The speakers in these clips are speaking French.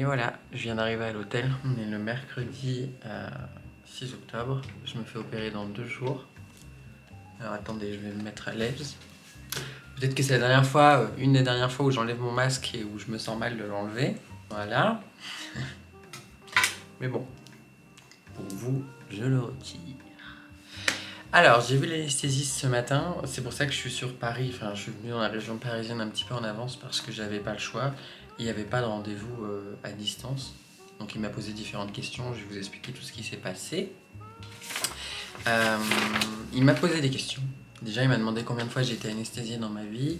Et voilà, je viens d'arriver à l'hôtel. On est le mercredi 6 octobre. Je me fais opérer dans 2 jours. Alors attendez, je vais me mettre à l'aise. Peut-être que c'est la dernière fois, une des dernières fois où j'enlève mon masque et où je me sens mal de l'enlever. Voilà. Mais bon, pour vous, je le retire. Alors, j'ai vu l'anesthésiste ce matin, c'est pour ça que je suis sur Paris, enfin je suis venu dans la région parisienne un petit peu en avance parce que j'avais pas le choix, il n'y avait pas de rendez-vous à distance. Donc il m'a posé différentes questions, je vais vous expliquer tout ce qui s'est passé. Il m'a posé des questions. Déjà il m'a demandé combien de fois j'ai été anesthésié dans ma vie.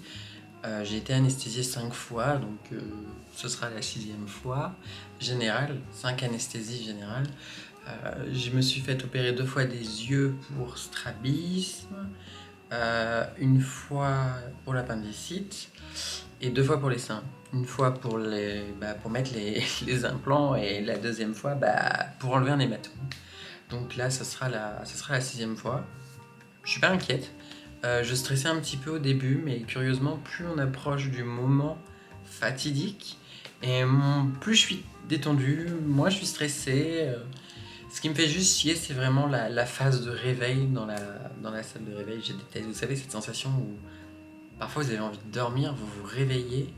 J'ai été anesthésié 5 fois, donc ce sera la 6e fois. Générale, 5 anesthésies générales. Je me suis fait opérer 2 fois des yeux pour strabisme, une fois pour l'appendicite et 2 fois pour les seins. Une fois pour mettre les implants et la 2e fois pour enlever un hématome. Donc là, ça sera la 6e fois. Je suis pas inquiète. Je stressais un petit peu au début, mais curieusement, plus on approche du moment fatidique, et plus je suis détendu, moins je suis stressé. Ce qui me fait juste chier, c'est vraiment la phase de réveil dans la salle de réveil. Je déteste. Vous savez, cette sensation où parfois vous avez envie de dormir, vous vous réveillez,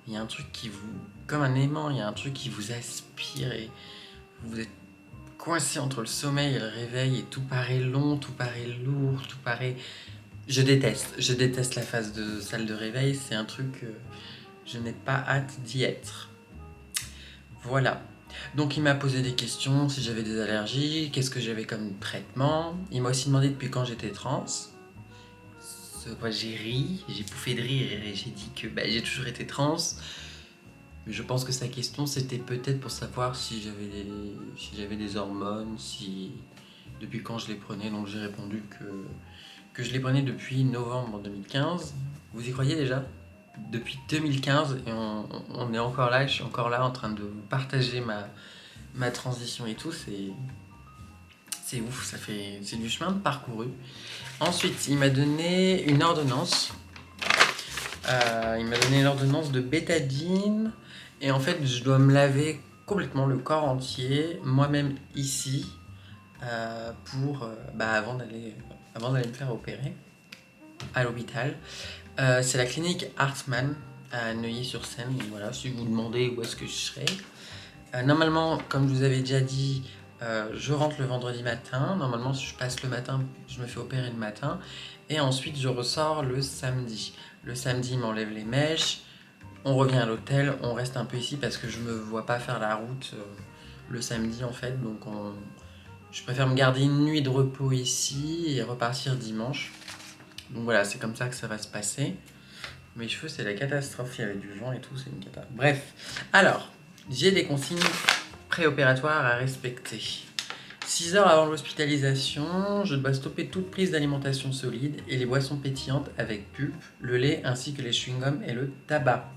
il y a un truc qui vous... Comme un aimant, il y a un truc qui vous aspire et vous êtes coincé entre le sommeil et le réveil et tout paraît long, tout paraît lourd, tout paraît... Je déteste la phase de salle de réveil, c'est un truc... je n'ai pas hâte d'y être. Voilà. Donc il m'a posé des questions, si j'avais des allergies, qu'est-ce que j'avais comme traitement. Il m'a aussi demandé depuis quand j'étais trans. J'ai ri, j'ai pouffé de rire et j'ai dit que j'ai toujours été trans. Mais je pense que sa question c'était peut-être pour savoir si j'avais des hormones, depuis quand je les prenais. Donc j'ai répondu que je les prenais depuis novembre 2015. Vous y croyez déjà ? Depuis 2015 et on est encore là, je suis encore là en train de vous partager ma transition et tout, c'est ouf, c'est du chemin de parcouru. Ensuite, il m'a donné une ordonnance. Il m'a donné l'ordonnance de bétadine et en fait, je dois me laver complètement le corps entier, moi-même ici, avant d'aller me faire opérer à l'hôpital. C'est la clinique Hartmann à Neuilly-sur-Seine. Donc voilà, si vous vous demandez où est-ce que je serai. Normalement, comme je vous avais déjà dit, je rentre le vendredi matin. Normalement, si je passe le matin, je me fais opérer le matin. Et ensuite, je ressors le samedi. Le samedi, il m'enlève les mèches. On revient à l'hôtel. On reste un peu ici parce que je me vois pas faire la route le samedi en fait. Donc je préfère me garder une nuit de repos ici et repartir dimanche. Donc voilà, c'est comme ça que ça va se passer. Mes cheveux, c'est la catastrophe. Il y avait du vent et tout, c'est une catastrophe. Bref, alors, j'ai des consignes préopératoires à respecter. 6 heures avant l'hospitalisation, je dois stopper toute prise d'alimentation solide et les boissons pétillantes avec pulpe, le lait ainsi que les chewing-gums et le tabac.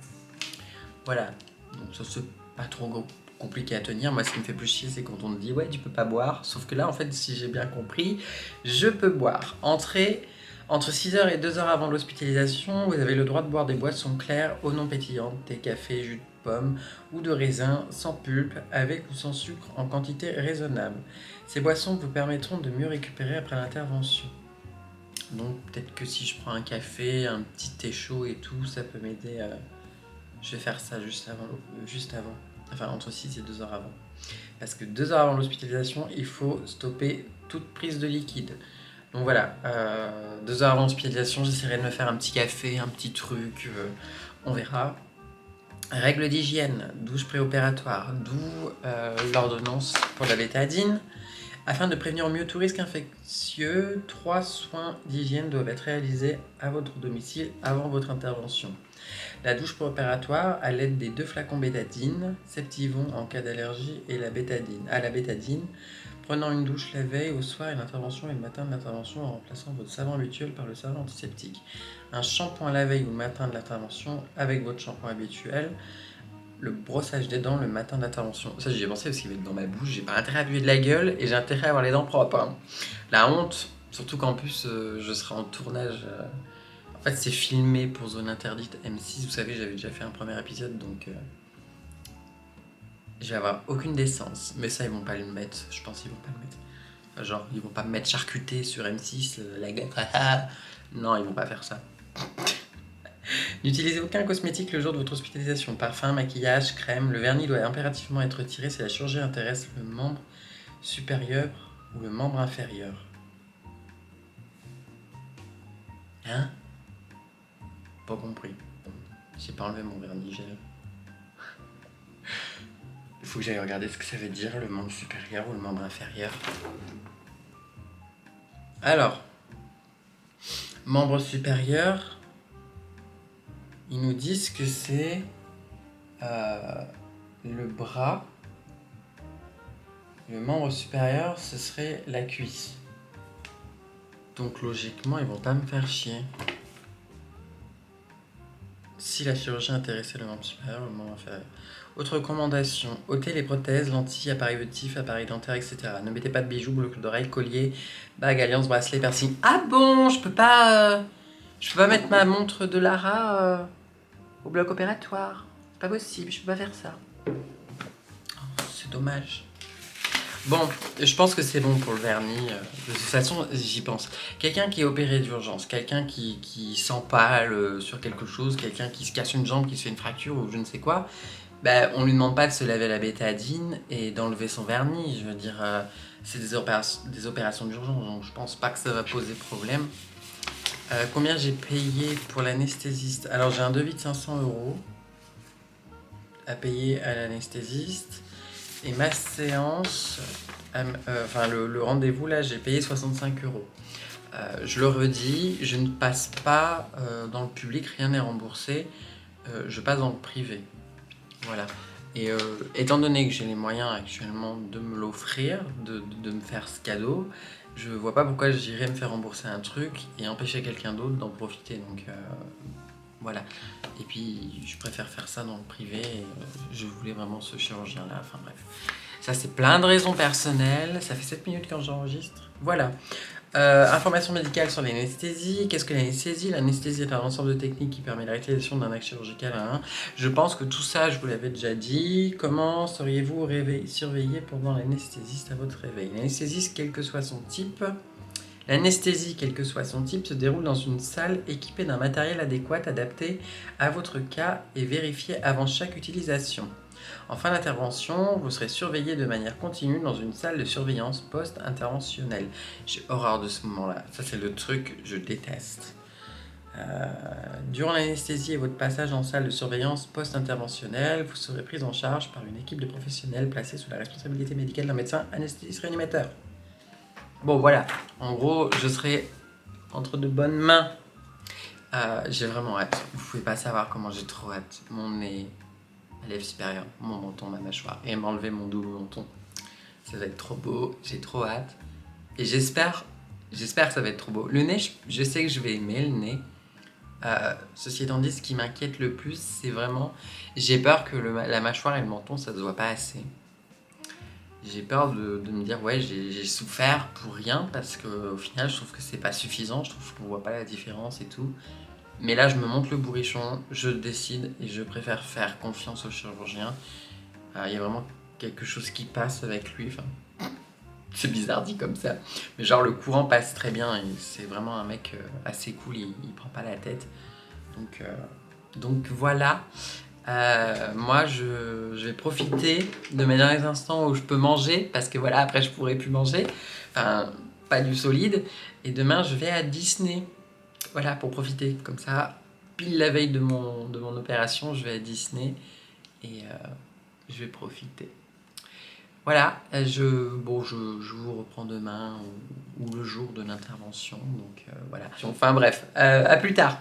Voilà, donc ça c'est pas trop compliqué à tenir. Moi, ce qui me fait plus chier, c'est quand on me dit ouais, tu peux pas boire. Sauf que là, en fait, si j'ai bien compris, je peux boire. Entre 6h et 2h avant l'hospitalisation, vous avez le droit de boire des boissons claires, eau non pétillante, thé, café, jus de pomme ou de raisin, sans pulpe, avec ou sans sucre, en quantité raisonnable. Ces boissons vous permettront de mieux récupérer après l'intervention. Donc peut-être que si je prends un café, un petit thé chaud et tout, ça peut m'aider. Je vais faire ça juste avant. Enfin, entre 6 et 2 heures avant. Parce que 2 heures avant l'hospitalisation, il faut stopper toute prise de liquide. Donc voilà, 2 heures avant l'hospitalisation, j'essaierai de me faire un petit café, un petit truc, on verra. Règles d'hygiène, douche préopératoire, d'où l'ordonnance pour la bétadine. Afin de prévenir au mieux tout risque infectieux, 3 soins d'hygiène doivent être réalisés à votre domicile avant votre intervention. La douche préopératoire à l'aide des 2 flacons bétadine, Septivon en cas d'allergie et à la bétadine, prenant une douche la veille, au soir et l'intervention et le matin de l'intervention en remplaçant votre savon habituel par le savon antiseptique. Un shampoing la veille ou le matin de l'intervention avec votre shampoing habituel. Le brossage des dents le matin de l'intervention. Ça j'y ai pensé parce qu'il va être dans ma bouche, j'ai pas intérêt à buer de la gueule et j'ai intérêt à avoir les dents propres. Hein. La honte, surtout qu'en plus je serai en tournage. En fait c'est filmé pour Zone Interdite M6, vous savez j'avais déjà fait un premier épisode donc... Je vais avoir aucune décence. Mais ça, ils vont pas le mettre. Je pense qu'ils vont pas le mettre. Enfin, genre, ils vont pas me mettre charcuté sur M6, la gaffe. Non, ils vont pas faire ça. N'utilisez aucun cosmétique le jour de votre hospitalisation. Parfum, maquillage, crème. Le vernis doit impérativement être retiré si la chirurgie intéresse le membre supérieur ou le membre inférieur. Hein? Pas compris. J'ai pas enlevé mon vernis gel. Il faut que j'aille regarder ce que ça veut dire, le membre supérieur ou le membre inférieur. Alors, membre supérieur, ils nous disent que c'est le bras. Le membre supérieur, ce serait la cuisse. Donc logiquement, ils vont pas me faire chier. Si la chirurgie intéressait le membre supérieur, le membre inférieur. Autre recommandation, ôtez les prothèses, lentilles, appareils auditifs, appareils dentaires, etc. Ne mettez pas de bijoux, boucles d'oreilles, colliers, bagues, alliances, bracelets, piercings. Ah bon, je peux pas mettre ma montre de Lara au bloc opératoire. C'est pas possible, je peux pas faire ça. Oh, c'est dommage. Bon, je pense que c'est bon pour le vernis. De toute façon, j'y pense. Quelqu'un qui est opéré d'urgence, quelqu'un qui s'empale sur quelque chose, quelqu'un qui se casse une jambe, qui se fait une fracture ou je ne sais quoi, bah, on lui demande pas de se laver la bétadine et d'enlever son vernis. Je veux dire, c'est des opérations d'urgence, donc je pense pas que ça va poser problème. Combien j'ai payé pour l'anesthésiste? Alors j'ai un devis de 500 € à payer à l'anesthésiste. Et ma séance, enfin le rendez-vous là, j'ai payé 65 €. Je le redis, je ne passe pas dans le public, rien n'est remboursé. Je passe dans le privé. Voilà. Et étant donné que j'ai les moyens actuellement de me l'offrir, de me faire ce cadeau, je vois pas pourquoi j'irais me faire rembourser un truc et empêcher quelqu'un d'autre d'en profiter. Donc voilà. Et puis je préfère faire ça dans le privé. Et, je voulais vraiment ce chirurgien-là. Enfin bref. Ça, c'est plein de raisons personnelles. Ça fait 7 minutes quand j'enregistre. Voilà. Information médicale sur l'anesthésie. Qu'est-ce que l'anesthésie? L'anesthésie est un ensemble de techniques qui permet la réalisation d'un acte chirurgical. Je pense que tout ça, je vous l'avais déjà dit. Comment seriez-vous surveillé pendant l'anesthésiste à votre réveil? L'anesthésiste, quel que soit son type, L'anesthésie, quel que soit son type, se déroule dans une salle équipée d'un matériel adéquat adapté à votre cas et vérifié avant chaque utilisation. En fin d'intervention, vous serez surveillé de manière continue dans une salle de surveillance post-interventionnelle. J'ai horreur de ce moment-là. Ça, c'est le truc que je déteste. Durant l'anesthésie et votre passage en salle de surveillance post-interventionnelle, vous serez pris en charge par une équipe de professionnels placés sous la responsabilité médicale d'un médecin anesthésiste réanimateur. Bon, voilà. En gros, je serai entre de bonnes mains. J'ai vraiment hâte. Vous pouvez pas savoir comment j'ai trop hâte. Mon nez, ma lèvre supérieure, mon menton, ma mâchoire. Et m'enlever mon double menton. Ça va être trop beau. J'ai trop hâte. Et j'espère que ça va être trop beau. Le nez, je sais que je vais aimer le nez. Ceci étant dit, ce qui m'inquiète le plus, c'est vraiment... J'ai peur que la mâchoire et le menton, ça se voit pas assez. J'ai peur de me dire ouais j'ai souffert pour rien parce qu'au final je trouve que c'est pas suffisant, je trouve qu'on voit pas la différence et tout. Mais là je me monte le bourrichon, je décide et je préfère faire confiance au chirurgien. Il y a vraiment quelque chose qui passe avec lui, enfin c'est bizarre dit comme ça. Mais genre le courant passe très bien et c'est vraiment un mec assez cool, il prend pas la tête. Donc voilà. Moi, je vais profiter de mes derniers instants où je peux manger, parce que voilà, après, je pourrai plus manger. Enfin, pas du solide. Et demain, je vais à Disney. Voilà, pour profiter. Comme ça, pile la veille de mon opération, je vais à Disney. Et je vais profiter. Voilà, je vous reprends demain ou le jour de l'intervention. Donc voilà. Enfin bref, à plus tard.